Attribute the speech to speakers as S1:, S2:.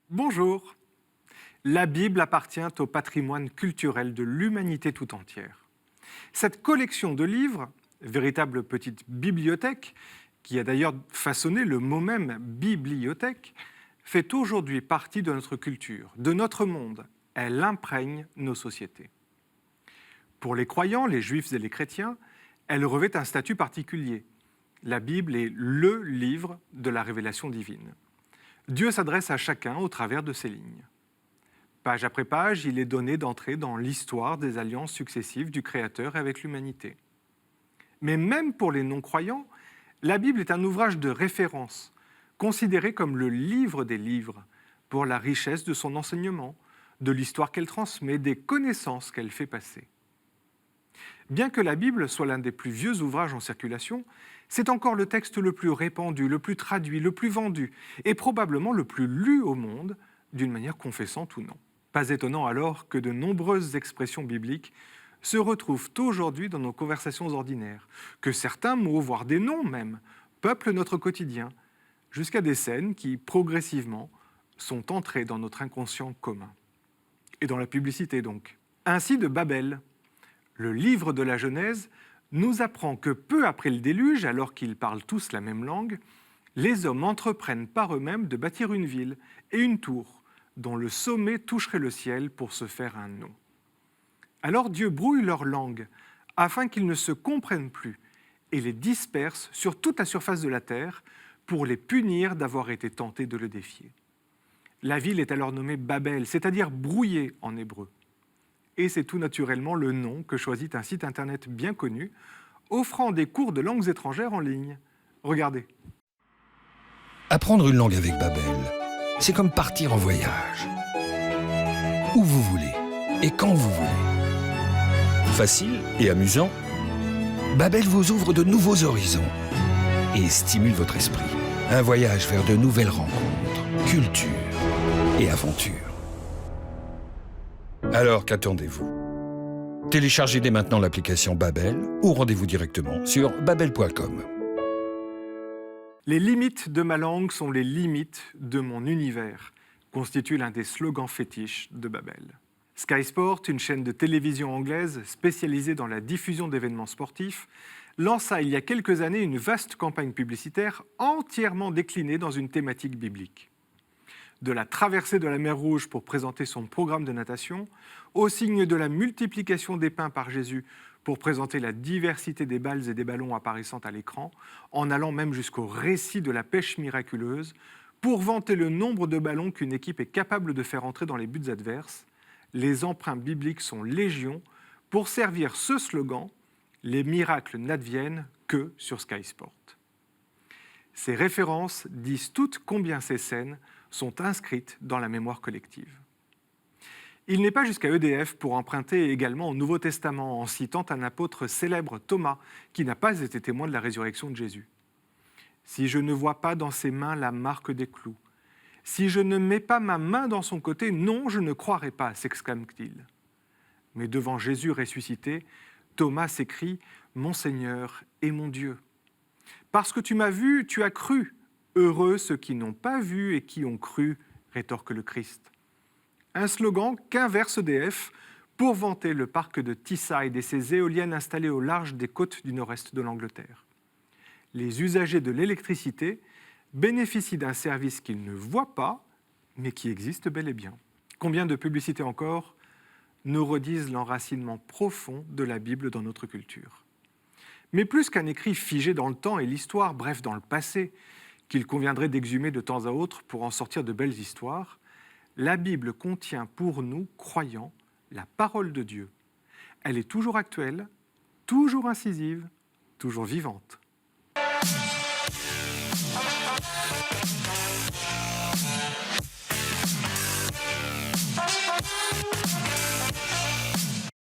S1: Bonjour. La Bible appartient au patrimoine culturel de l'humanité tout entière. Cette collection de livres, véritable petite bibliothèque, qui a d'ailleurs façonné le mot même bibliothèque, fait aujourd'hui partie de notre culture, de notre monde. Elle imprègne nos sociétés. Pour les croyants, les juifs et les chrétiens, elle revêt un statut particulier. La Bible est le livre de la révélation divine. Dieu s'adresse à chacun au travers de ces lignes. Page après page, il est donné d'entrer dans l'histoire des alliances successives du Créateur avec l'humanité. Mais même pour les non-croyants, la Bible est un ouvrage de référence, considéré comme le livre des livres, pour la richesse de son enseignement, de l'histoire qu'elle transmet, des connaissances qu'elle fait passer. Bien que la Bible soit l'un des plus vieux ouvrages en circulation, c'est encore le texte le plus répandu, le plus traduit, le plus vendu, et probablement le plus lu au monde, d'une manière confessante ou non. Pas étonnant alors que de nombreuses expressions bibliques se retrouvent aujourd'hui dans nos conversations ordinaires, que certains mots, voire des noms même, peuplent notre quotidien, jusqu'à des scènes qui, progressivement, sont entrées dans notre inconscient commun. Et dans la publicité donc. Ainsi de Babel. Le livre de la Genèse nous apprend que peu après le déluge, alors qu'ils parlent tous la même langue, les hommes entreprennent par eux-mêmes de bâtir une ville et une tour, dont le sommet toucherait le ciel pour se faire un nom. Alors Dieu brouille leur langue, afin qu'ils ne se comprennent plus, et les disperse sur toute la surface de la terre, pour les punir d'avoir été tentés de le défier. La ville est alors nommée Babel, c'est-à-dire brouillée en hébreu. Et c'est tout naturellement le nom que choisit un site internet bien connu, offrant des cours de langues étrangères en ligne. Regardez.
S2: Apprendre une langue avec Babel, c'est comme partir en voyage. Où vous voulez et quand vous voulez. Facile et amusant, Babel vous ouvre de nouveaux horizons et stimule votre esprit. Un voyage vers de nouvelles rencontres, cultures et aventures. Alors qu'attendez-vous? Téléchargez dès maintenant l'application Babel ou rendez-vous directement sur babel.com.
S1: Les limites de ma langue sont les limites de mon univers, constitue l'un des slogans fétiches de Babel. Sky Sport, une chaîne de télévision anglaise spécialisée dans la diffusion d'événements sportifs, lança il y a quelques années une vaste campagne publicitaire entièrement déclinée dans une thématique biblique. De la traversée de la mer Rouge pour présenter son programme de natation, au signe de la multiplication des pains par Jésus pour présenter la diversité des balles et des ballons apparaissant à l'écran, en allant même jusqu'au récit de la pêche miraculeuse, pour vanter le nombre de ballons qu'une équipe est capable de faire entrer dans les buts adverses, les emprunts bibliques sont légion pour servir ce slogan « Les miracles n'adviennent que sur Sky Sport ». Ces références disent toutes combien ces scènes sont inscrites dans la mémoire collective. Il n'est pas jusqu'à EDF pour emprunter également au Nouveau Testament en citant un apôtre célèbre, Thomas, qui n'a pas été témoin de la résurrection de Jésus. « Si je ne vois pas dans ses mains la marque des clous, si je ne mets pas ma main dans son côté, non, je ne croirai pas, s'exclame-t-il. Mais devant Jésus ressuscité, Thomas s'écrie « Mon Seigneur et mon Dieu ». Parce que tu m'as vu, tu as cru. Heureux ceux qui n'ont pas vu et qui ont cru, rétorque le Christ. Un slogan qu'inverse EDF pour vanter le parc de Teesside et ses éoliennes installées au large des côtes du nord-est de l'Angleterre. Les usagers de l'électricité bénéficient d'un service qu'ils ne voient pas, mais qui existe bel et bien. Combien de publicités encore nous redisent l'enracinement profond de la Bible dans notre culture. Mais plus qu'un écrit figé dans le temps et l'histoire, bref, dans le passé, qu'il conviendrait d'exhumer de temps à autre pour en sortir de belles histoires, la Bible contient pour nous, croyants, la parole de Dieu. Elle est toujours actuelle, toujours incisive, toujours vivante.